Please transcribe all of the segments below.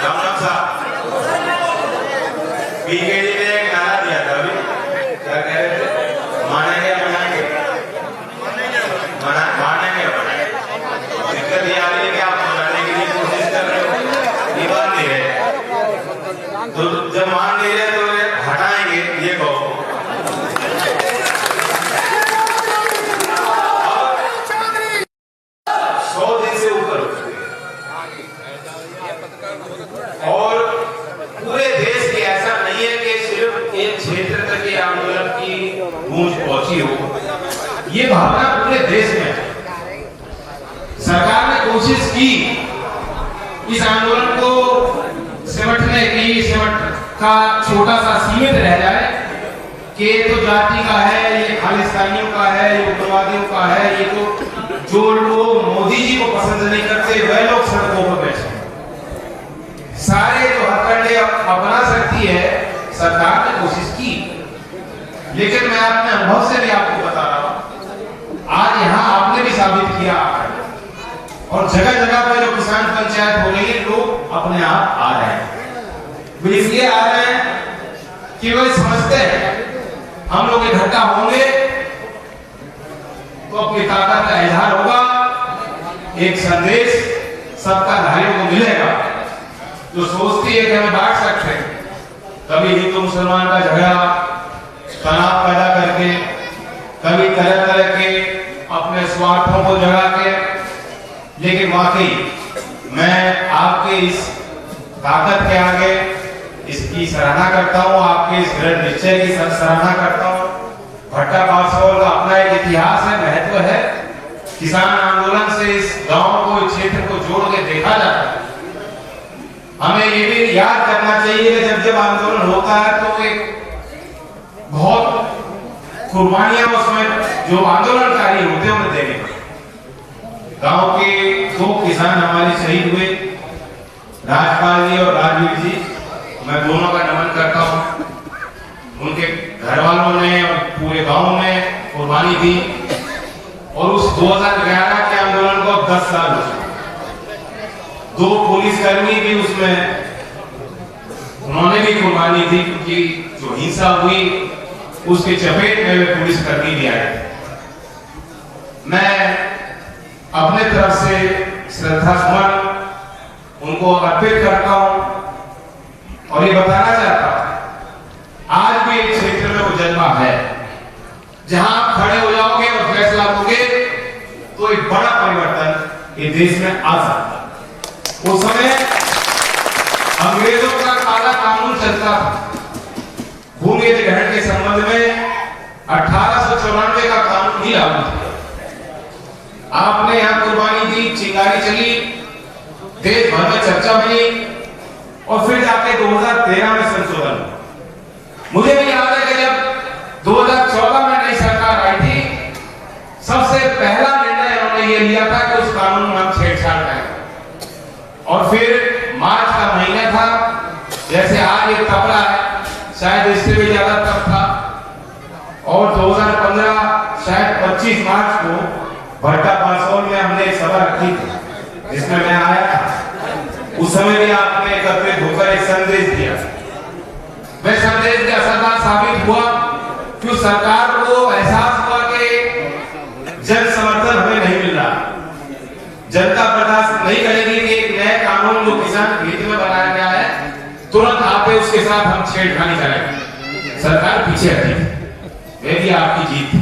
राम साहब बीकेडी ने एक नारा दिया था अभी, क्या कह रहे थे? मानेंगे बनाएंगे, मानेंगे बनाएंगे। दिक्कत ये आ रही है कि आप बनाने के लिए कोशिश कर रहे हो, ये मान नहीं रहे, तो जब मान नहीं रहे तो हटाएंगे ये कहो। 100 दिन से ऊपर हो चुके और पूरे देश के ऐसा नहीं है कि सिर्फ एक क्षेत्र तक ये आंदोलन की गूंज पहुंची हो, ये भावना पूरे देश में है। सरकार ने कोशिश की इस आंदोलन को सिमटने की, सिमट का छोटा सा सीमित रह जाए कि ये तो जाति का है, ये खालिस्तानियों का है, ये उग्रवादियों का है, ये तो जो लोग मोदी जी को पसंद नहीं करते वह लोग सड़कों पर बैठे, सारे जो हथकंडे अपना सकती है सरकार ने कोशिश की। लेकिन मैं अपने अनुभव से भी आपको बता रहा हूं, आज यहां आपने भी साबित किया और जगह जगह पर जो किसान पंचायत हो रही है लोग अपने आप आ रहे हैं। वो इसलिए आ रहे हैं कि वो समझते हैं हम लोग इकट्ठा होंगे तो अपनी ताकत का इजहार होगा, एक संदेश सबका भाइयों को मिलेगा जो सोचती है कि हम बांट सकते हैं। कभी हिंदू मुसलमान का झगड़ा तनाव पैदा करके, कभी तरह तरह के अपने स्वार्थों को जगा के, लेकिन वाकई मैं आपके इस ताकत के आगे इसकी सराहना करता हूं, आपके इस दृढ़ निश्चय की सराहना करता हूं। भट्टा पासवान का अपना एक इतिहास है, महत्व है। किसान आंदोलन से इस गांव को, इस क्षेत्र को जोड़ के देखा जाता है। हमें ये भी याद करना चाहिए कि जब जब आंदोलन होता है तो एक बहुत कुर्बानियां उसमें जो आंदोलनकारी होते हैं उन्हें देने पड़ती। गांव के 2 किसान हमारे शहीद हुए, राजपाल जी और राजवीर जी, मैं दोनों का नमन करता हूं। उनके घर वालों ने और पूरे गांव ने कुर्बानी दी और उस 2011 के आंदोलन को अब 10 साल हो चुके। 2 पुलिसकर्मी भी उसमें उन्होंने भी कुर्बानी दी क्योंकि जो हिंसा हुई उसके चपेट में वे पुलिसकर्मी भी आए। मैं अपने तरफ से श्रद्धा सुमन उनको अर्पित करता हूं और ये बताना चाहता हूं आज भी एक क्षेत्र में वो जज्बा है जहां आप खड़े हो जाओगे और फैसला लोगे तो एक बड़ा परिवर्तन ये देश में आ सकता है। उस समय अंग्रेजों का काला कानून चलता था, भूमि अधिग्रहण के संबंध में 1894 का कानून ही लागू था। आपने यहां कुर्बानी दी, चिंगारी चली, देश भर में चर्चा बनी और फिर जाके 2013 में संशोधन। मुझे भी याद है कि जब 2014 में नई सरकार आई थी, सबसे पहला निर्णय उन्होंने ये लिया था कि उस कानून में हम छेड़छाड़ करें। और फिर मार्च का महीना था, जैसे आज ये तपला है, शायद इससे भी ज्यादा तप था। और 2015 शायद 25 मार्च को भट्टा पासवान में हमने एक सभा रखी थी जिसमें मैं आया था। उस समय भी आपने एकत्रित होकर एक संदेश दिया। वह संदेश भी असरदार साबित हुआ कि सरकार को एहसास हुआ कि जन समर्थन हमें नहीं मिल रहा, जनता बर्दाश्त नहीं करेगी कि एक नए कानून जो किसान हित में बनाया गया है तुरंत आते उसके साथ हम छेड़खानी करेंगे। सरकार पीछे हटी, वह भी आपकी जीत थी।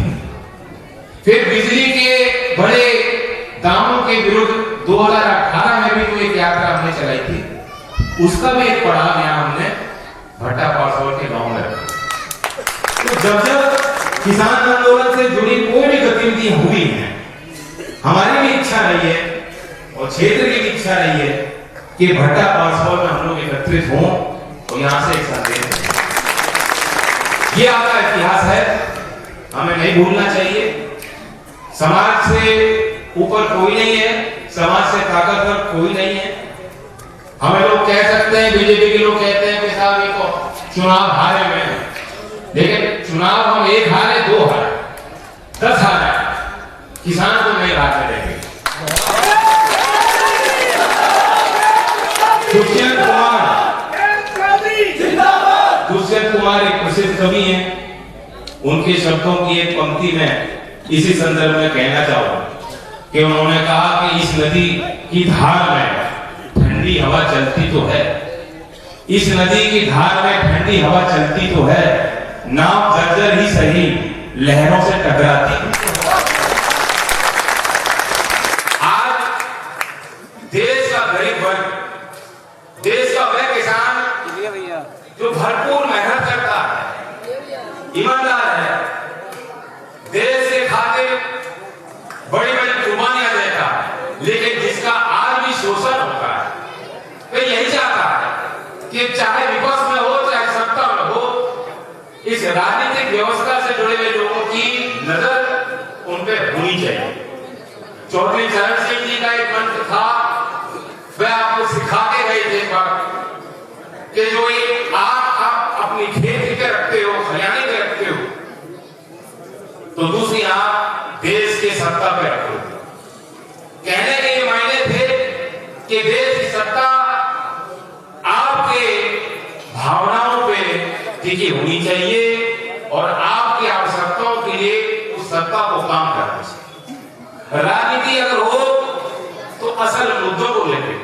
फिर बिजली के बड़े दामों के विरुद्ध 2018 में भी कोई एक यात्रा हमने चलाई थी, उसका भी एक पड़ाव यहाँ हमने भट्टा पासवान के गांव में रखा। तो जब जब किसान आंदोलन से जुड़ी कोई भी गतिविधि हुई है, हमारी भी इच्छा रही है और क्षेत्र की भी इच्छा रही है कि भट्टा पासवान में हम लोग एकत्रित हों और यहाँ से एक संदेश। ये आपका इतिहास है, हमें नहीं भूलना चाहिए। समाज से ऊपर कोई नहीं है, समाज से ताकतवर कोई नहीं है। हमें लोग कह सकते हैं, बीजेपी के लोग कहते हैं कि साहब ये तो चुनाव हारे हुए हैं, लेकिन चुनाव हम 1 हारे 2 हारे 10 हारे, किसान को नहीं हारने देंगे। दुष्यंत कुमार कुमार एक प्रसिद्ध कवि हैं, उनके शब्दों की एक पंक्ति में इसी संदर्भ में कहना चाहूंगा कि उन्होंने कहा कि इस नदी की धार में ठंडी हवा चलती तो है, इस नदी की धार में ठंडी हवा चलती तो है, नाव जर्जर ही सही लहरों से टकराती। आज देश का गरीब वर्ग, देश का वह किसान जो भरपूर मेहनत करता है, ईमानदार है, देश के खातिर बड़ी बड़ी कुर्बानियां देता है, लेकिन जिसका आज भी शोषण होता है, वे यही चाहता है कि चाहे विपक्ष में हो चाहे सत्ता में हो, इस राजनीतिक व्यवस्था से जुड़े हुए लोगों की नजर उन पर होनी चाहिए। चौधरी चरण सिंह जी का एक मंत्र था, वह आपको सिखा के गए थे कि जो ये आप अपनी खेती पे रखते हो, खलियाने पे रखते हो, तो दूसरी आप देश के सत्ता पे रखो। कहने के ये मायने थे कि देश की सत्ता आपके भावनाओं पे टिकी होनी चाहिए और आपकी आवश्यकताओं के लिए उस सत्ता को काम करना चाहिए। राजनीति अगर हो तो असल मुद्दों को लेकर,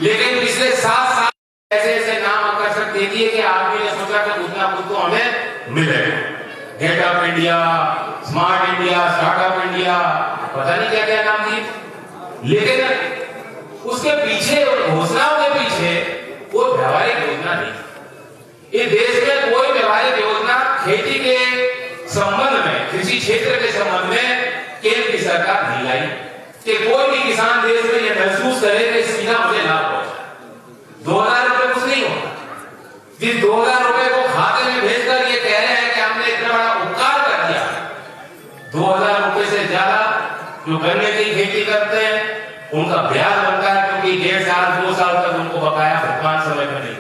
लेकिन पिछले 7 साल ऐसे ऐसे नाम आकर्षक दे दिए कि आदमी ने सोचा कि उतना कुछ तो हमें मिलेगा, gate of India, smart India, startup India, पता नहीं क्या क्या नाम दिए, लेकिन उसके पीछे, घोषणाओं के पीछे कोई व्यवहारिक योजना नहीं। इस देश में कोई व्यवहारिक योजना खेती के संबंध में, कृषि क्षेत्र के संबंध में केंद्र की सरकार नहीं लाई कि कोई भी किसान देश में यह महसूस करे कि सीधा मुझे लाभ पहुंचा। 2000 रुपए कुछ नहीं होता, जिस 2000 रुपए को खाते में भेजकर ये कह रहे हैं कि हमने इतना बड़ा उपकार कर दिया, 2000 रुपए से ज्यादा जो गन्ने की खेती करते हैं उनका ब्याज बनता है, क्योंकि 1.5 साल 2 साल तक उनको बकाया भुगतान समय में नहीं।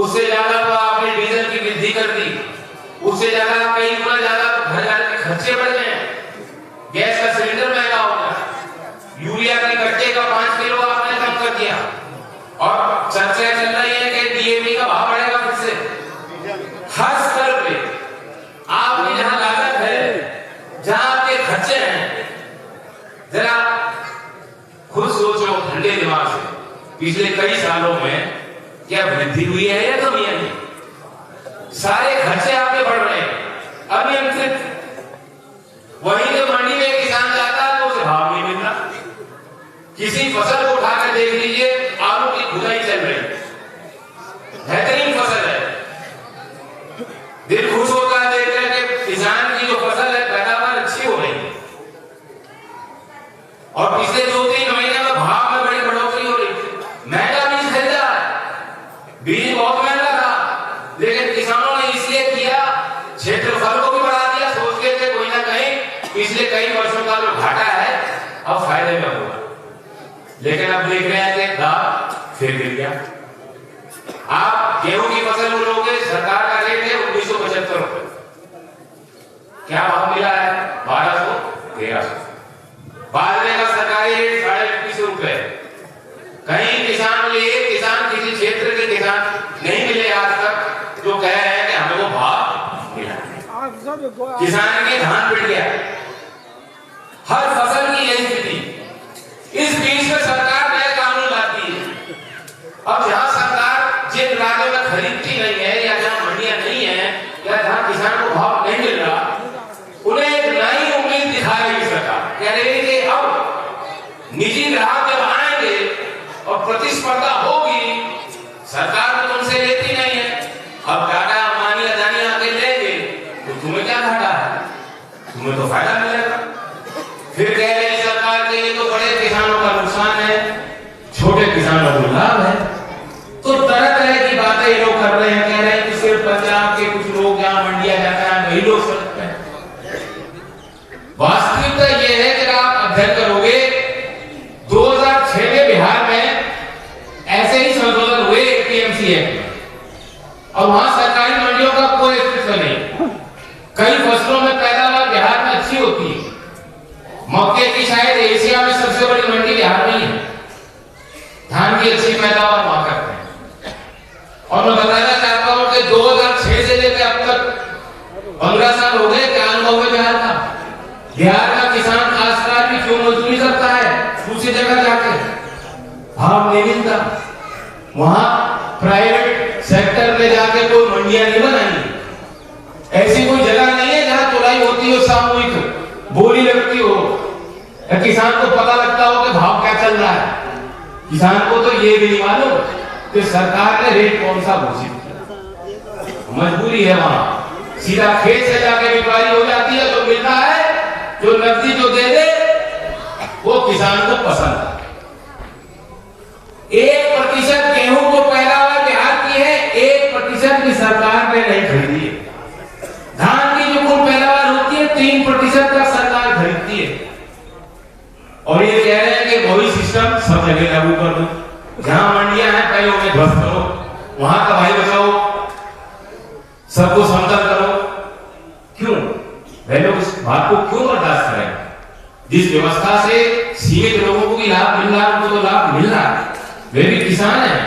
उससे ज्यादा तो आपने डीजल की वृद्धि कर दी, उससे ज्यादा कई गुना ज्यादा घर जाने के खर्चे बढ़ गए, गैस का सिलेंडर महंगा हो गया, यूरिया की कट्टे का 5 किलो आपने कम कर दिया, और चर्चा चल रही है कि डीएपी का भाव बढ़ेगा फिर से। हर स्तर पे आपकी जहां लागत है, जहां आपके खर्चे हैं, जरा खुद सोचो ठंडे दिमाग से, पिछले कई सालों में क्या वृद्धि हुई है या कमी है? सारे खर्चे आपके बढ़ रहे हैं, अनियंत्रित। वहीं तो मंडी में किसान जाता है तो उसे भाव नहीं मिलता। किसी फसल को उठाकर देख लीजिए, आलू की खुदाई चल रही है, बेहतरीन फसल है, दिल खुश होता है देख करके किसान की जो फसल है पैदावार अच्छी हो रही है, और पिछले 2-3 महीने में भाव में बड़ी बढ़ोतरी हो रही थी। महंगा बीज खरीदा, बीज बहुत महंगा था, लेकिन किसानों ने इसलिए किया, क्षेत्रफल को भी बढ़ा दिया, सोच के थे कोई ना कहीं पिछले कई वर्षों का जो घाटा है अब फायदे में होगा, लेकिन अब देख रहे हैं कि दाम फिर गिर गया। आप गेहूं की फसल लोगे, सरकार का रेट है 1975 रुपए, क्या भाव मिला है? 1200-1300। बाजरे का सरकारी रेट 21.5 रुपए। कहीं किसान किसी क्षेत्र के किसान नहीं मिले आज तक जो कह रहे हैं कि हमें वो भाव मिला। किसान के धान पिट गया, हर फसल की यही स्थिति। इस बीच में सरकार नए कानून लाती है। अब जहां सरकार जिन राज्यों में खरीदती नहीं है, या जहां मंडियां नहीं है, या जहां किसान को भाव नहीं मिल रहा, उन्हें एक नई उम्मीद दिखाएगी सरकार, कह रही है कि अब निजी ग्राहक जब आएंगे और प्रतिस्पर्धा होगी, सरकार तो तुमसे लेती नहीं है, अब टाटा अंबानी अदानी आके लेंगे तो तुम्हें क्या घाटा है? तुम्हें तो फायदा मिलेगा। फिर कह रहे हैं सरकार के लिए तो बड़े किसानों का नुकसान है, छोटे किसानों को लाभ है। तो तरह तरह की बातें ये लोग कर रहे हैं, कह रहे हैं कि सिर्फ पंजाब के कुछ लोग जहां मंडिया जाता है वही लोग सकते हैं। वास्तविकता यह है कि आप अध्ययन करोगे, 2006 में बिहार में ऐसे ही संशोधन हुए एपीएमसी एक्ट, और वहां सरकारी मंडियों का कोई अस्तित्व नहीं। कई फसलों में पैदावार बिहार में अच्छी होती है, मक्के की शायद एशिया में सबसे बड़ी मंडी बिहार में ही है, धान की अच्छी पैदावार वहां करते हैं। और मैं बताना चाहता हूं कि 2006 था। वहां प्राइवेट सेक्टर में जाके कोई मंडियां नहीं बनाई। ऐसी कोई जगह नहीं है जहां तुलाई होती हो, सामूहिक बोली लगती हो, या किसान को पता लगता हो कि भाव क्या चल रहा है। किसान को तो ये भी नहीं मालूम कि सरकार ने रेट कौन सा घोषित किया। मजबूरी है वहां सीधा खेत से जाके व्यापारी हो जाती है, तो मिलता है जो नकदी जो दे दे वो किसान को पसंद है। 1% गेहूं को पैदावार बिहार की है, 1% की सरकार ने नहीं खरीदी है। धान की जो कुल पैदावार होती है 3% का सरकार खरीदती है। और ये कह रहे हैं कि वही सिस्टम सब जगह लागू कर दो। जहां मंडियां हैं पहले उन्हें ध्वस्त करो, वहां का भाई बचाओ, सबको समतल करो। क्यों वे लोग इस बात को क्यों बर्दाश्त करें? जिस व्यवस्था से सीमित लोगों को भी लाभ मिल रहा है, उनको तो लाभ मिल रहा है। वे भी किसान हैं,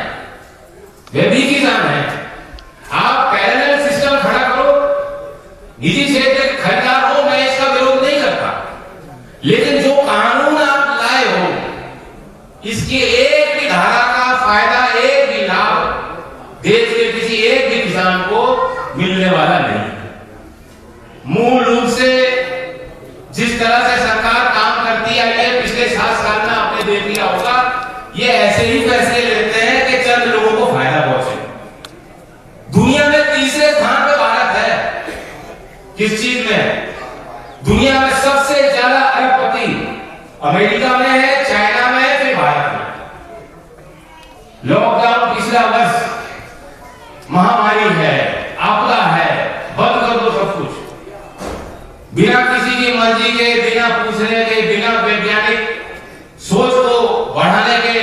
वे भी किसान हैं। आप पैरेलल सिस्टम खड़ा करो, निजी क्षेत्र के खरीदार हो, मैं इसका विरोध नहीं करता, लेकिन जो कानून आप लाए हो इसकी एक भी धारा का फायदा, एक भी लाभ देश के किसी एक भी किसान को मिलने वाला नहीं। मूल रूप से जिस तरह से सरकार काम करती आई है पिछले 7 साल में आपने देख लिया होगा, ये ऐसे ही फैसले लेते हैं कि चंद लोगों को फायदा पहुंचे। दुनिया में तीसरे स्थान पे भारत है। किस चीज में? दुनिया में सबसे ज्यादा अरबपति अमेरिका में है, चाइना में है, फिर भारत में। लॉकडाउन पिछला वर्ष, महामारी है, आपदा है, बंद कर दो सब कुछ। बिना किसी की मर्जी के, बिना पूछने के, बिना वैज्ञानिक सोच को बढ़ाने के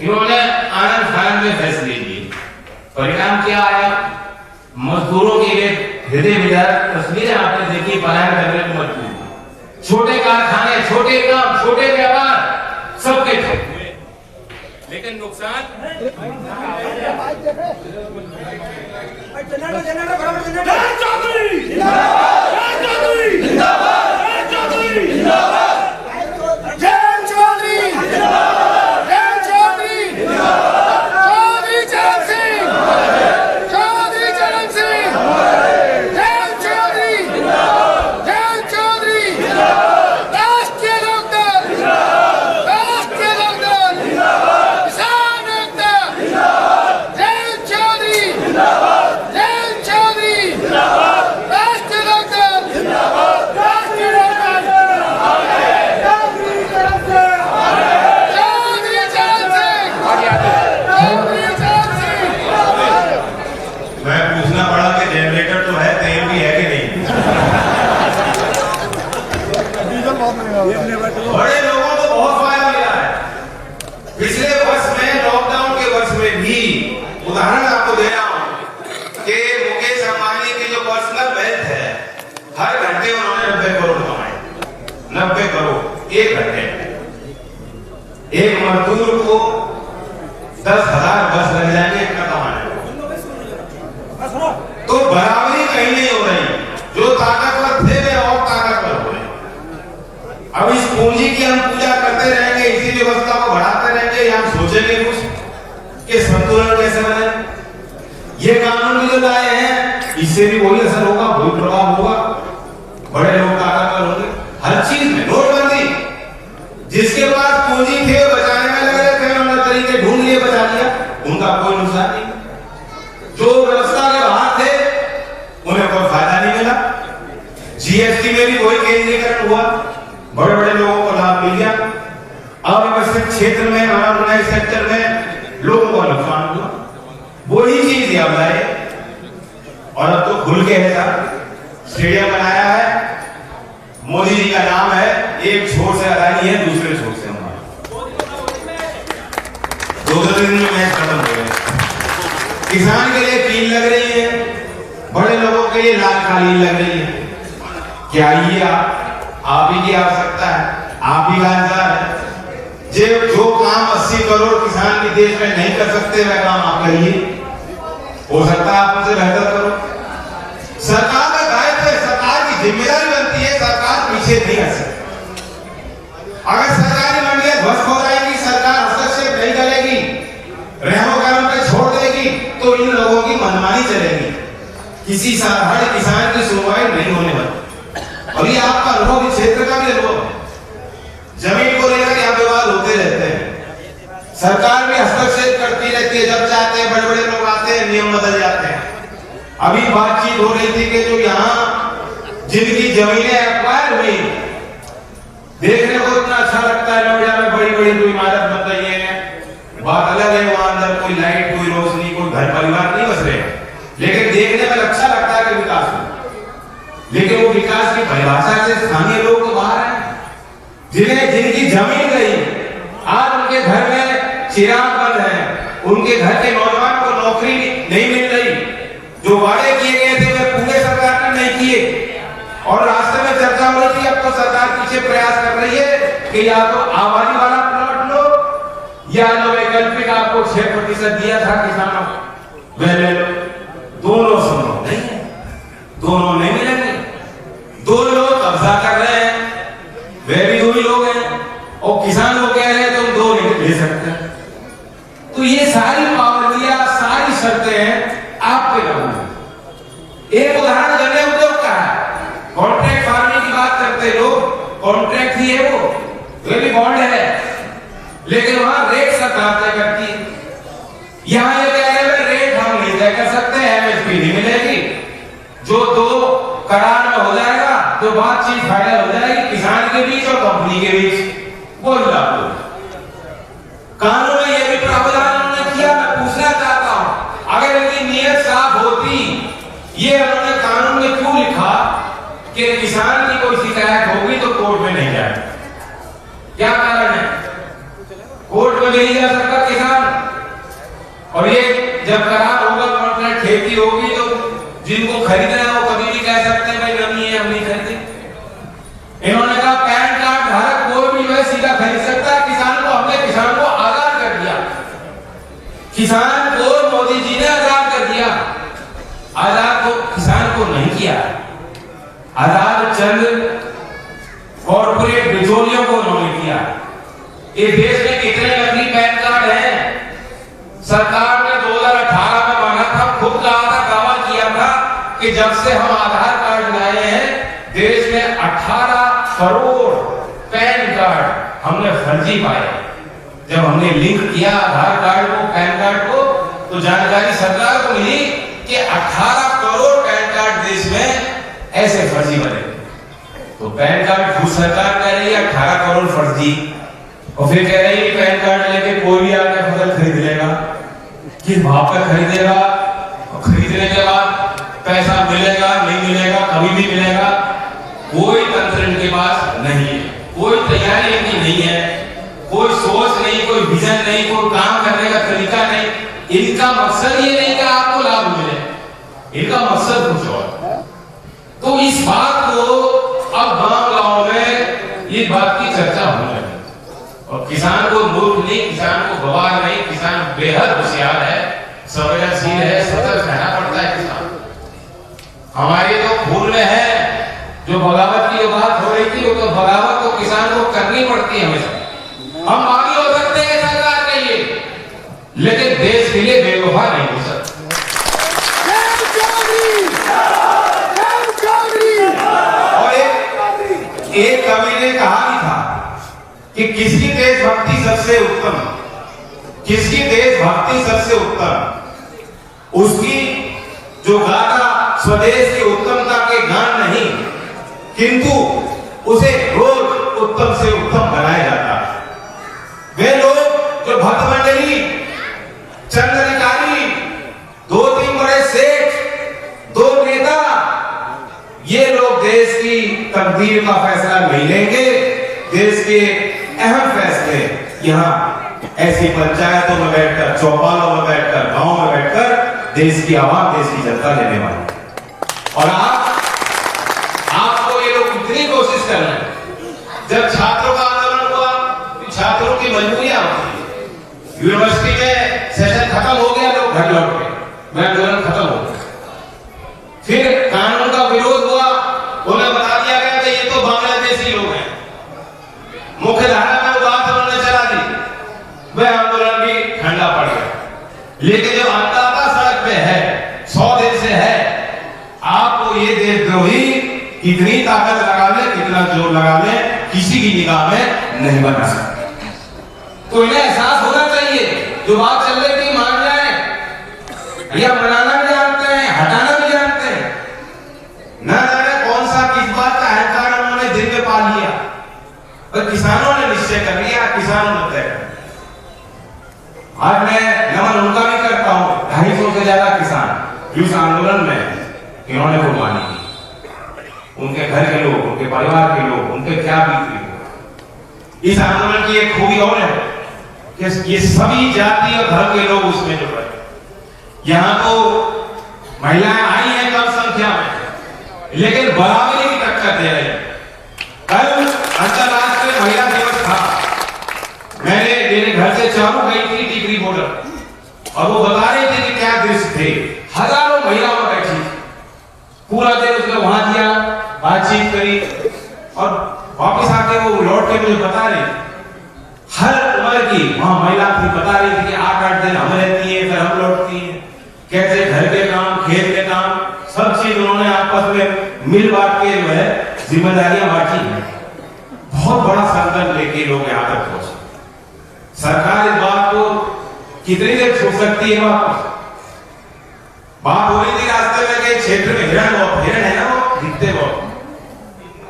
इन्होंने आनंद फानंद में फैसले लिए। परिणाम क्या आया? मजदूरों की हृदय विदारक तस्वीरें आपने देखी, पलायन करने को मजबूर। छोटे कारखाने, छोटे काम, छोटे व्यापार सबके थे, लेकिन नुकसान बड़े लोगों को बहुत फायदा मिला है। पिछले वर्ष में, लॉकडाउन के वर्ष में भी, उदाहरण आपको दे रहा हूं कि मुकेश अंबानी की जो पर्सनल वेल्थ है, हर घंटे उन्होंने 90 करोड़ कमाए। 90 करोड़ एक घंटे। एक मजदूर को 10,000 बस लग जाएंगे इतना कमाने। तो बराबरी कहीं नहीं हो रही। जो ताकतवर थे वे और ताकतवर हो रहे। अब इस पूंजी की हम पूजा करते रहेंगे, इसी व्यवस्था को बढ़ाते रहेंगे, या हम सोचेंगे कुछ कि संतुलन कैसे बने? ये कानून भी जो लाए हैं इससे भी वही असर होगा, वही प्रभाव होगा। बड़े लोग ताकतवर होंगे हर चीज में। नोटबंदी, जिसके पास पूंजी थे बचाने में लग रहे थे, उन्होंने तरीके ढूंढ लिए, बचा लिया, उनका कोई नुकसान नहीं। जो व्यवस्था के बाहर थे उन्हें कोई फायदा नहीं मिला। जीएसटी में भी वही केंद्रीकरण हुआ, बड़े बड़े लोगों को लाभ मिल गया। अव्यवस्थित क्षेत्र में, अनाउंस सेक्टर में लोगों को नुकसान हुआ। वही चीज अब लाए, और अब तो खुल के है। स्टेडियम बनाया है, मोदी जी का नाम है, एक छोर से अदानी है, दूसरे छोर से हमारा। 2 दिन में मैच खत्म हो गया। किसान के लिए कील लग रही है, बड़े लोगों के लिए लाल कालीन लग रही है। क्या ये आप ही की आवश्यकता है, आप ही का इंतजार है? जो काम 80 करोड़ किसान के देश में नहीं कर सकते, वह काम आप करिए। हो सकता है आप उनसे बेहतर करो। सरकार का दायित्व है, सरकार की जिम्मेदारी बनती है, सरकार पीछे नहीं हट सकती। अगर सरकारी मंडियां ध्वस्त हो जाएंगी, सरकार हस्तक्षेप नहीं करेगी, नहीं चलेंगी, हर किसान की सुनवाई नहीं होने वाली। और ये आपका अनुभव, इस क्षेत्र का भी अनुभव है। जमीन को लेकर यहाँ विवाद होते रहते हैं, सरकार भी हस्तक्षेप करती रहती है, जब चाहते हैं बड़े बड़े लोग आते हैं, नियम बदल जाते हैं। अभी बातचीत हो रही थी कि जो यहाँ जिनकी जमीनें एक्वायर हुई, देखने को इतना अच्छा लगता है, नोएडा में बड़ी बड़ी कोई इमारत बन रही है, बात अलग है, वहां अंदर कोई लाइट, कोई रोशनी, कोई घर परिवार नहीं बस रहे, लेकिन देखने में अच्छा लगता है कि विकास हो। लेकिन वो विकास की परिभाषा से स्थानीय लोग तो बाहर हैं, जिनकी जमीन गई, आज उनके घर में चिराग बंद है, उनके घर के नौजवान को नौकरी नहीं मिल रही, जो वादे किए गए थे वे पूरे सरकार ने नहीं किए। और रास्ते में चर्चा हो रही थी, अब तो सरकार पीछे प्रयास कर रही है कि या तो आबादी वाला प्लॉट लो, या जो वैकल्पिक आपको 6% दिया था किसानों को वह ले लो। दोनों संभव नहीं है, दोनों नहीं मिलेंगे। दो लोग कब्जा कर रहे हैं, वे भी दो ही लोग हैं, और किसान लोग कह रहे हैं तुम दो नहीं ले सकते। तो ये सारी पाबंदियां, सारी शर्तें हैं आप पे लागू है। एक उदाहरण गन्ने उद्योग का है, कॉन्ट्रैक्ट फार्मिंग की बात करते लोग, कॉन्ट्रैक्ट ही है वो भी बॉन्ड है, लेकिन वहां रेट सरकार तय करती है। यहाँ ये कह रहे हैं रेट हम नहीं तय कर सकते, एमएसपी नहीं मिलेगी, जो 2 करार में हो जाएगा तो बातचीत फाइनल हो जाएगी किसान के बीच और कंपनी के बीच, वो लागू। कानून में ये भी प्रावधान उन्होंने किया। मैं पूछना चाहता हूं, अगर इनकी नीयत साफ होती, ये उन्होंने कानून में क्यों लिखा कि किसान की कोई शिकायत होगी तो कोर्ट में नहीं जाए? क्या कारण है? कोर्ट में नहीं जा सकता किसान, और ये जब करार होगा, कॉन्ट्रैक्ट खेती होगी, तो जिनको खरीदना है वो कभी भी कह सकते हैं भाई नमी है, हम नहीं खरीदे। इन्होंने कहा पैन कार्ड धारक कोई भी वह सीधा खरीद सकता है किसान को। हमने किसान को आजाद कर दिया, किसान को मोदी जी ने आजाद कर दिया। आजाद तो किसान को नहीं किया, आजाद चंद कॉर्पोरेट बिचौलियों को उन्होंने किया। इस देश में कितने नकली पैन कार्ड हैं? सरकार ने 2018 में माना था, खुद कहा था, दावा किया था कि जब से हम आधार कार्ड लाए हैं देश में 18 करोड़ पैन कार्ड हमने फर्जी पाए। जब हमने लिंक किया आधार कार्ड को पैन कार्ड को, तो जानकारी सरकार को मिली कि 18 करोड़ पैन कार्ड देश में ऐसे फर्जी बने। तो पैन कार्ड खुद सरकार कह रही है 18 करोड़ फर्जी, और फिर कह रही है पैन कार्ड लेके कोई भी आकर फसल खरीद लेगा, किस भाव पे खरीदेगा, और खरीदने के बाद पैसा मिलेगा नहीं मिलेगा, कभी भी मिलेगा, कोई तंत्र इनके पास नहीं है, कोई तैयारी इनकी नहीं है, कोई सोच नहीं, कोई विजन नहीं, कोई काम करने का तरीका नहीं। इनका मकसद ये नहीं कि आपको लाभ मिले, इनका मकसद कुछ और। तो इस बात को अब गांव-गांव में इस बात की चर्चा होने लगी, और किसान को मूर्ख नहीं, किसान को गवार नहीं, किसान बेहद होशियार है, संवेदनशील है, सतर्क रहना पड़ता है किसान। हमारे तो खून में है, जो बगावत की बात हो रही थी, वो तो बगावत तो किसान को करनी पड़ती है हमेशा। हम आगे हो सकते हैं सरकार के लिए, लेकिन देश के लिए बेवफा नहीं हो सकते। और एक कवि ने कहा भी था कि किसकी देशभक्ति सबसे उत्तम, किसकी देशभक्ति सबसे उत्तम, उसकी जो गाथा स्वदेश की उत्तमता के गान नहीं, किंतु उसे रोज उत्तम से उत्तम बनाया जाता है। वे लोग जो भक्त मंडली, चंद अधिकारी, 2-3 बड़े सेठ, 2 नेता, ये लोग देश की तकदीर का फैसला नहीं लेंगे। देश के अहम फैसले यहाँ ऐसी पंचायतों में बैठकर, चौपालों में बैठकर, गांव में बैठकर देश की आवाम, देश की जनता लेने वाली। और आपको ये लोग इतनी कोशिश कर रहे हैं, जब छात्रों का आंदोलन हुआ, छात्रों की मजबूरियां होती, यूनिवर्सिटी में सेशन खत्म हो गया, लोग घर लौट गए, आंदोलन खत्म हो गया। फिर कानून का विरोध हुआ, उन्हें बता दिया गया कि ये तो बांग्लादेशी लोग हैं, मुख्य धारा में बात उन्होंने चला दी, वह आंदोलन भी ठंडा पड़ गया। लेकिन जब अंततः सड़क पे है, 100 कितनी ताकत लगा ले, कितना जोर लगा ले, किसी की निगाह में नहीं बना सकते। तो इन्हें एहसास होना चाहिए, जो बात चल रही थी मान जाए, या बनाना भी जानते हैं, हटाना भी जानते हैं। न जाने कौन सा किस बात का अहंकार उन्होंने दिल में पा लिया, और किसानों ने निश्चय कर लिया, किसानों ने तय कर। आज मैं नमन उनका भी करता हूं, 250 से ज्यादा किसान इस आंदोलन में इन्होंने कुर्बानी दी। उनके घर के लोग, उनके परिवार के लोग, उनके क्या बीत रही। इस आंदोलन की एक खूबी और है कि ये सभी जाति और धर्म के लोग उसमें जुड़ रहे। यहाँ तो महिलाएं आई हैं कम संख्या में, लेकिन बराबरी की टक्कर दे रही है। कल अंतरराष्ट्रीय महिला दिवस था, मैंने मेरे घर से चालू गई थी टिकरी बॉर्डर, और वो बता रही थी कि क्या दृश्य थे। हजारों महिलाओं बैठी, पूरा दिन उसने वहां दिया, बातचीत करी, और वापस आके वो लौट के मुझे बता रही, हर उम्र की वहां महिला थी, बता रही थी कि 8-8 दिन हम रहती है, फिर हम लौटती हैं, कैसे घर के काम, खेत के काम, सब चीज उन्होंने आपस में मिल बांट के जो है जिम्मेदारियां बांटी हैं। बहुत बड़ा संकल्प लेके लोग यहाँ तक पहुंचे। सरकार इस बात को कितनी देर छू सकती है? बात हो रही थी रास्ते में कि क्षेत्र में हिरण है ना, वो दिखते बहुत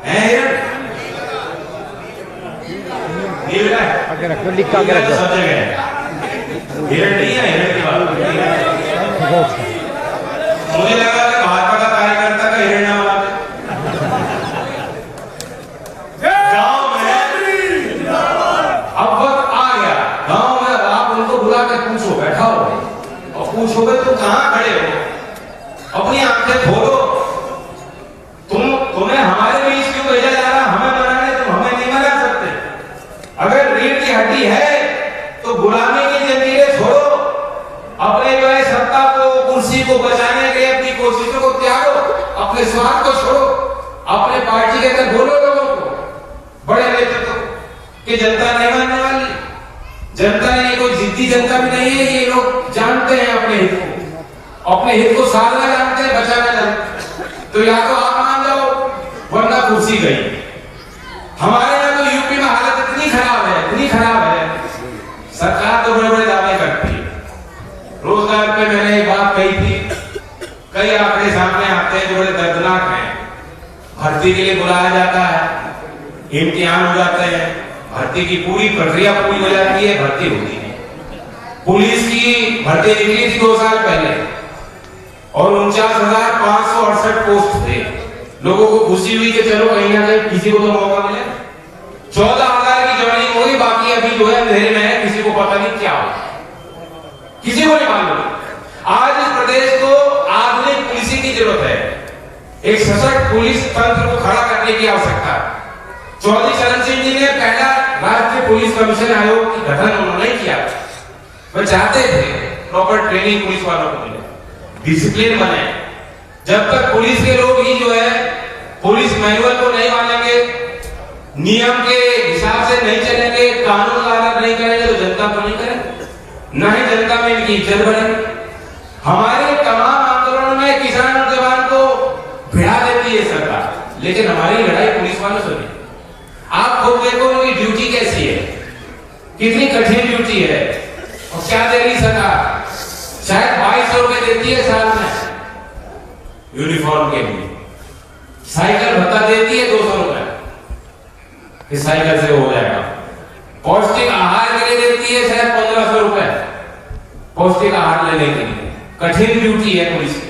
है हिरण, आगे रखो, लिख के आगे रखो। सब जगह है हिरण, नहीं है हिरण की बात। मुझे लगा कि भाजपा का कार्यकर्ता का हिरण नाम आता गांव में अब वक्त आ गया। गांव में आप उनको बुला के पूछो, बैठा हो और पूछोगे तुम कहां खड़े हो, अपनी आंखें खोलो, तुम्हें हमारे बीच क्यों भेजा जा रहा, हमें मनाने, तुम हमें नहीं मना सकते। अगर रीढ़ की हड्डी है तो गुलामी की जंजीरें छोड़ो, अपने जो है सत्ता को, कुर्सी को बचाने के लिए अपनी कोशिशों को त्यागो, अपने स्वार्थ को छोड़ो, अपने पार्टी के अंदर बोलो लोगों को, बड़े नेतृत्व कि जनता नहीं मानने वाली, जनता ये कोई जिद्दी जनता भी नहीं है, ये लोग जानते हैं अपने हित को, अपने हित को साधना जानते हैं, बचाना जानते। तो या तो आप मान जाओ, वरना कुर्सी गई। हमारे यहाँ तो यूपी में हालत इतनी खराब है, इतनी खराब है, सरकार तो बड़े बड़े दावे करती है। रोजगार पे मैंने एक बात कही थी, कई आंकड़े सामने आते हैं जो बड़े दर्दनाक हैं। भर्ती के लिए बुलाया जाता है, इम्तिहान हो जाते हैं, भर्ती की पूरी प्रक्रिया पूरी हो जाती है, भर्ती होती है। पुलिस की भर्ती निकली थी 2 साल पहले और 49,568 पोस्ट थे। लोगों को खुशी हुई कि चलो कहीं ना कहीं किसी को तो मौका मिले। 14,000 की ज्वाइनिंग हुई, बाकी अभी जो है अंधेरे में है, किसी को पता नहीं क्या हो, किसी को नहीं मालूम। आज इस प्रदेश को आधुनिक पुलिसिंग की जरूरत है, एक सशक्त पुलिस तंत्र को खड़ा करने की आवश्यकता है। चौधरी चरण सिंह जी ने पहला राष्ट्रीय पुलिस कमीशन आयोग की गठन उन्होंने किया। वो चाहते थे प्रॉपर ट्रेनिंग पुलिस वालों को मिले, डिसिप्लिन बने। जब तक पुलिस के लोग ही जो है पुलिस मैनुअल को नहीं मानेंगे, नियम के हिसाब से नहीं चलेंगे, कानून का आदर नहीं करेंगे, तो जनता तो नहीं करेंगे, न ही जनता में इनकी इज्जत बढ़ेगी। हमारे तमाम आंदोलन में किसान जवान को भिड़ा देती है सरकार, लेकिन हमारी लड़ाई पुलिस वालों से नहीं। आप खुद देखो उनकी ड्यूटी कैसी है, कितनी कठिन ड्यूटी है, और क्या दे रही सरकार? शायद 2200 रुपए देती है साल में यूनिफॉर्म के लिए, साइकिल भत्ता देती है 200 रुपए, इस साइकिल से हो जाएगा। पौष्टिक आहार के लिए देती है शायद 1500 रुपए, पौष्टिक आहार लेने के लिए। कठिन ड्यूटी है पुलिस की।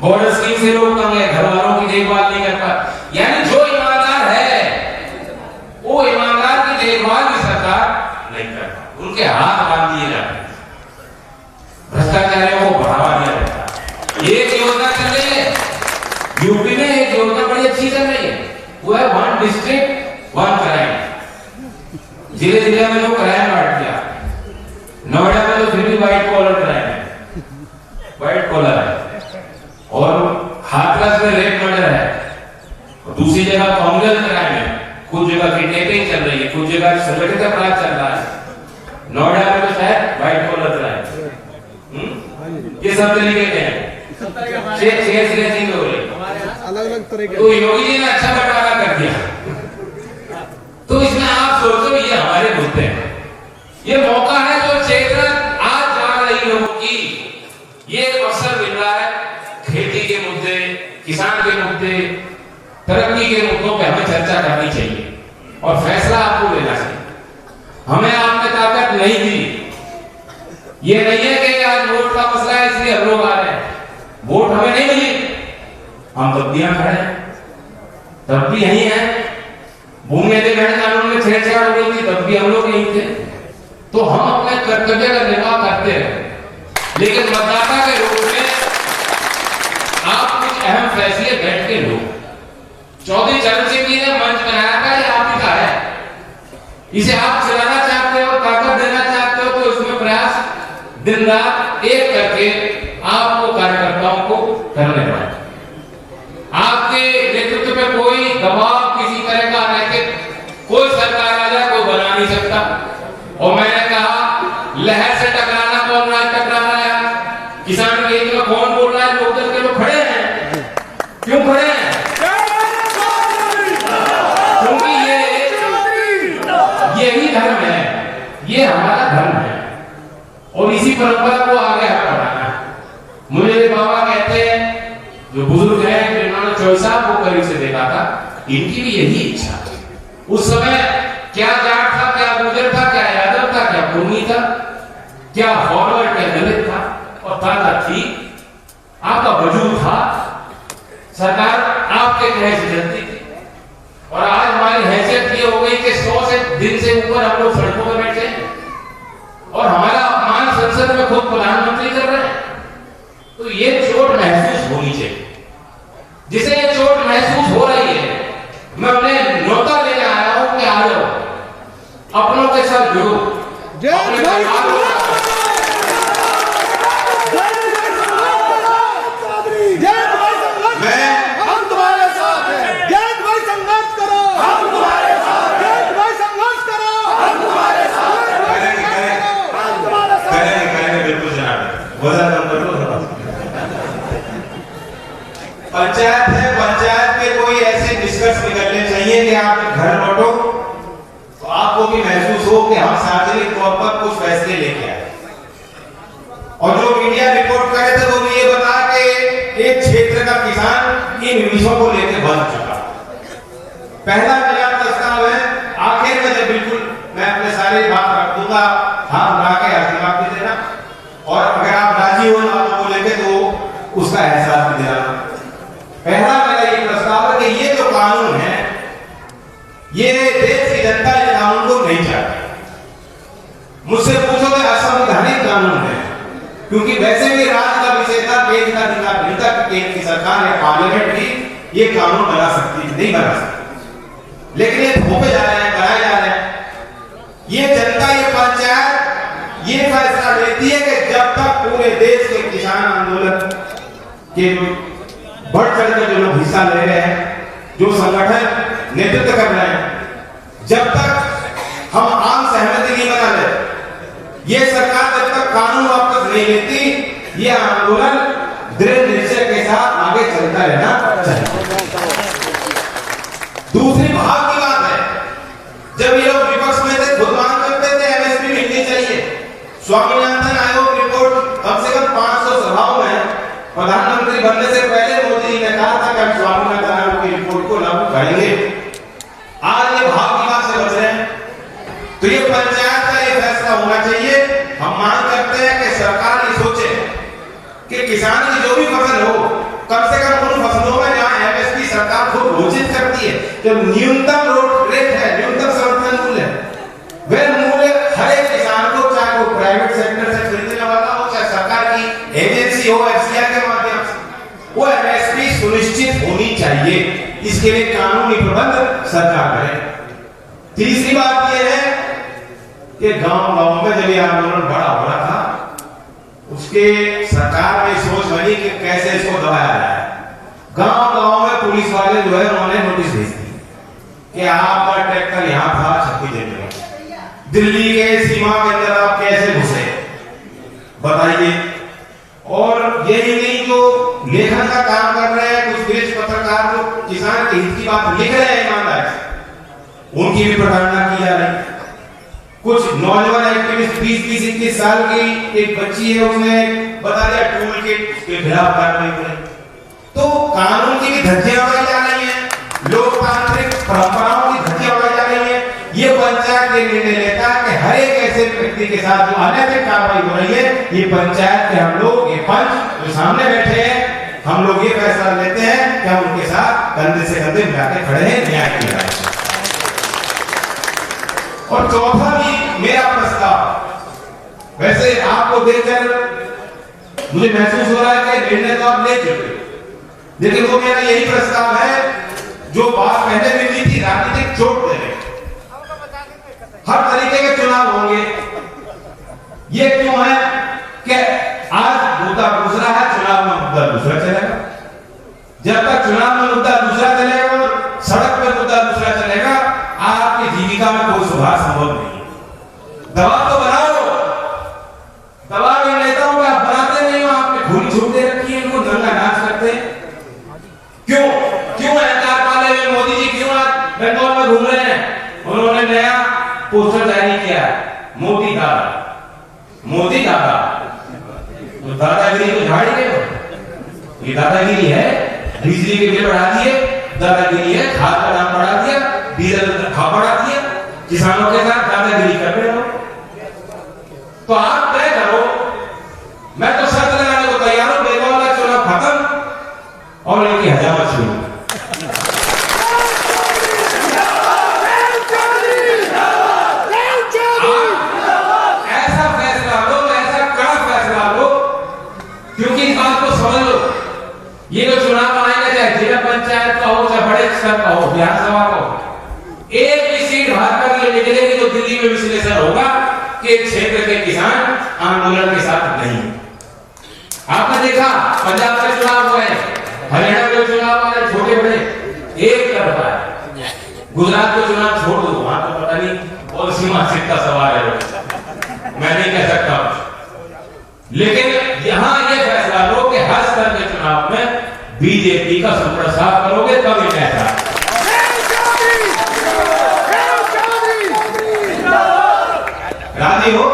बॉर्डर स्कीम से लोग तंग है, घर वालों की देखभाल नहीं करता। यानी जो ईमानदार है वो ईमानदार की देखभाल भी सरकार नहीं करता, उनके हाथ बांध दिए जाते हैं, भ्रष्टाचारियों को बढ़ावा दिया जाता है। एक योजना चल रही है यूपी में, एक योजना बड़ी अच्छी चल रही है, वो है 1 डिस्ट्रिक्ट 1 क्राइम। जिले जिले में जो क्राइम बांट दिया, नोएडा में तो फिर भी व्हाइट कॉलर क्राइम है, व्हाइट कॉलर है, और हाथरस में रेप मर्डर है, और दूसरी जगह कॉन्गल क्राइम है, कुछ जगह किडनैपिंग चल रही है, कुछ जगह संगठित अपराध चल रहा है। नोएडा में तो शायद व्हाइट कॉलर क्राइम, ये सब तरीके के हैं, 6 हो रही है। अलग अलग तरह के। तो योगी जी ने अच्छा बंटवारा कर दिया। तो इसमें आप सोचो ये हमारे मुद्दे हैं, ये मौका है जो क्षेत्र आज जा रही लोगों की, ये अवसर मिल रहा है। खेती के मुद्दे, किसान के मुद्दे, तरक्की के मुद्दों पे हमें चर्चा करनी चाहिए और फैसला आपको लेना चाहिए। हमें आपने ताकत नहीं दी। ये नहीं है कि आज वोट का मसला है इसलिए हम लोग आ रहे हैं, वोट हमें नहीं मिली, हम तब भी यहाँ खड़े हैं, तब भी यही है। भूमि अधिग्रहण कानून में छेड़छाड़ हो रही थी, तब भी हम लोग यही थे। तो हम अपने कर्तव्य का निर्वाह करते हैं, लेकिन मतदाता के रूप में आप कुछ अहम फैसले बैठ के लो। चौधरी चरण सिंह जी ने मंच बनाया था, ये आप ही का है, इसे आप चलाना चाहते हो, ताकत देना चाहते हो, तो इसमें प्रयास दिन रात एक करके आपको कार्यकर्ताओं को करने पड़े। आपके नेतृत्व में कोई दबाव किसी तरह का अनैतिक कोई सरकार आ जाए कोई बना नहीं सकता। और मैंने कहा लहर से टकराना कौन रहा है, टकराना है किसान के हित में कौन बोल रहा है, लोकदल के लोग खड़े हैं। क्यों खड़े हैं? क्योंकि यही धर्म है, ये हमारा धर्म है और इसी परंपरा को आगे हमें बढ़ाना है। मुझे बाबा कहते हैं, जो बुजुर्ग हैं जिन्होंने चौधरी साहब को करीब से देखा था, इनकी भी यही इच्छा। उस समय क्या जाट था, क्या गुर्जर था, क्या यादव था, क्या कुर्मी था, क्या फॉरवर्ड, क्या दलित था, और ताकत थी, आपका वजूद था, सरकार आपके कहे से चलती थी। और आज हमारी हैसियत ये हो गई कि 100 से दिन से ऊपर हम लोग सड़कों पर बैठे हैं और हमारा अपमान संसद में खुद प्रधानमंत्री कर रहे हैं। तो ये चोट महसूस होनी चाहिए। जिसे ये चोट महसूस हो रही है, मैं उन्हें न्योता लेने आया हूं कि आ जाओ, अपनों के साथ जुड़ो, अपने परिवार के साथ। पंचायत है, पंचायत के कोई ऐसे निष्कर्ष निकलने चाहिए कि आप घर लौटो तो आपको भी महसूस हो कि हम सार्वजनिक तौर पर कुछ फैसले लेके आए। और जो मीडिया रिपोर्ट करे थे वो भी ये बता कि एक क्षेत्र का किसान इन विषयों को लेकर बन चुका। पहला मेरा प्रस्ताव है, आखिर में जब बिल्कुल मैं अपने सारे बात रख दूंगा, हाथ उठा के आशीर्वाद भी देना, और अगर आप राजी हो बातों को लेकर तो उसका एहसास भी दिलाना। पहला मेरा ये प्रस्ताव है कि ये जो कानून है, ये देश की जनता इस कानून को नहीं चाहती। मुझसे पूछो कि असंवैधानिक कानून है, क्योंकि वैसे भी राज्य का विषेता केंद्र का अधिकार मिलता कि केंद्र की सरकार या पार्लियामेंट भी ये कानून बना सकती है, नहीं बना सकती, लेकिन ये थोपे जा रहे हैं, बनाए जा रहे हैं। ये जनता, ये पंचायत ये फैसला लेती है कि जब तक पूरे देश के किसान आंदोलन के बढ़ चढ़ कर जो लोग हिस्सा ले रहे हैं, जो संगठन नेतृत्व कर रहे हैं, जब तक हम आम सहमति नहीं बना ले, ये सरकार जब तक कानून वापस नहीं लेती, ये आंदोलन दृढ़ निश्चय के साथ आगे चलता रहना चाहिए। दूसरी भाग की बात है, जब ये लोग विपक्ष में थे खुद मांग करते थे एमएसपी मिलनी चाहिए। स्वामीनाथन आयोग रिपोर्ट कम से कम 500 सभाओं में प्रधानमंत्री बनने से पहले मोदी जी ने कहा था कि हम स्वामीनाथन आयोग की रिपोर्ट को लागू करेंगे। आज ये भाव विवाद से बच रहे हैं, तो ये पंचायत का ये फैसला होना चाहिए। हम मांग करते हैं कि सरकार ये सोचे कि किसान की जो भी फसल हो, कम से कम उन फसलों में जहां एमएसपी सरकार खुद घोषित करती है, जो न्यूनतम रेट है, न्यूनतम समर्थन मूल्य है, वह मूल्य हर एक किसान को, चाहे वो प्राइवेट सेक्टर से खरीदने वाला हो, चाहे सरकार की एजेंसी हो, एफसीआई के माध्यम से, वो एमएसपी सुनिश्चित होनी चाहिए। इसके लिए कानूनी प्रबंध सरकार करे। तीसरी बात यह है कि गांव-गांव में जब ये आंदोलन बड़ा हो रहा था, उसके सरकार में सोच बनी कि कैसे इसको दबाया जाए। गांव-गांव में पुलिस वाले जो है उन्होंने नोटिस भेज दी कि आपका ट्रैक्टर यहाँ था 36 जनवरी, दिल्ली के सीमा के अंदर आप कैसे घुसे बताइए। और यही नहीं, जो लेखन का काम कर रहे हैं, कुछ देश पत्रकार जो किसान के हित की बात लिख रहे हैं ईमानदारी से, उनकी भी प्रताड़ना की जा रही है। कुछ नौजवान एक्टिविस्ट 20-21 साल की एक बच्ची है, उसने बता दिया टूल के उसके खिलाफ कार्रवाई करें। तो कानून की भी धज्जियां उड़ाई जा रही हैं, लोकतांत्रिक परंपराओं की धज्जियां उड़ाई जा रही हैं। ये पंचायत ये निर्णय लेता है कि हर एक ऐसे व्यक्ति के साथ जो अनैतिक कार्रवाई हो रही है, ये पंचायत के हम लोग, ये पंच जो सामने बैठे हैं, हम लोग ये फैसला लेते हैं कि हम उनके साथ कंधे से कंधे मिला के खड़े हैं न्याय की राह। और चौथा भी मेरा प्रस्ताव, वैसे आपको देखकर मुझे महसूस हो रहा है कि निर्णय तो आप ले चुके, लेकिन वो मेरा यही प्रस्ताव है जो बात पहले भी हुई थी, राजनीतिक चोट देने। हर तरीके के चुनाव होंगे, ये क्यों है कि आज मुद्दा दूसरा है, चुनाव में मुद्दा दूसरा चलेगा। जब तक चुनाव में मुद्दा दूसरा चलेगा और सड़क पे मुद्दा दूसरा चलेगा, आपकी जीविका में कोई सुधार संभव नहीं। दबाव तो बनाओ, दबाव इन नेताओं का आप बनाते नहीं हो, आपने खुली छूट दे रखी है, इनको नंगा नाच करते हैं। क्यों क्यों अहंकार वाले में मोदी जी क्यों आज बंगाल में घूम रहे हैं? उन्होंने नया पोस्टर जारी किया, मोदी दादा, मोदी दादा। तो दादागिरी तो झाड़ी गए, ये दादागिरी है। बिजली के बिल बढ़ा दिए, दादागिरी है। खाद का दाम बढ़ा दिया, डीजल का भाव बढ़ा दिया, किसानों के साथ दादागिरी कर रहे हो। तो आप तय करो, मैं तो शर्त लगाने को तैयार हूं, बंगाल का चुनाव खत्म और इनकी हजामत शुरू। ऐसा फैसला लो, ऐसा कड़ा फैसला लो, क्योंकि इस बात को समझ लो, ये जो चुनाव आएगा, चाहे जिला पंचायत का हो, चाहे बड़े स्तर का हो, विधानसभा का हो, एक भी सीट भाजपा के लिए निकलेगी तो दिल्ली में विश्लेषण होगा कि क्षेत्र के किसान आंदोलन के साथ नहीं। आपने देखा पंजाब में चुनाव हुए, हरियाणा में चुनाव आ रहे, छोटे बड़े एक तरफा है। गुजरात के चुनाव छोड़ दो, वहां तो पता नहीं कौन सी मानसिकता सवार है, मैं नहीं कह सकता। लेकिन यहां यह फैसला लो कि हर स्तर के चुनाव में बीजेपी का सुप्रसाद करोगे तब ये फैसला। राजी हो?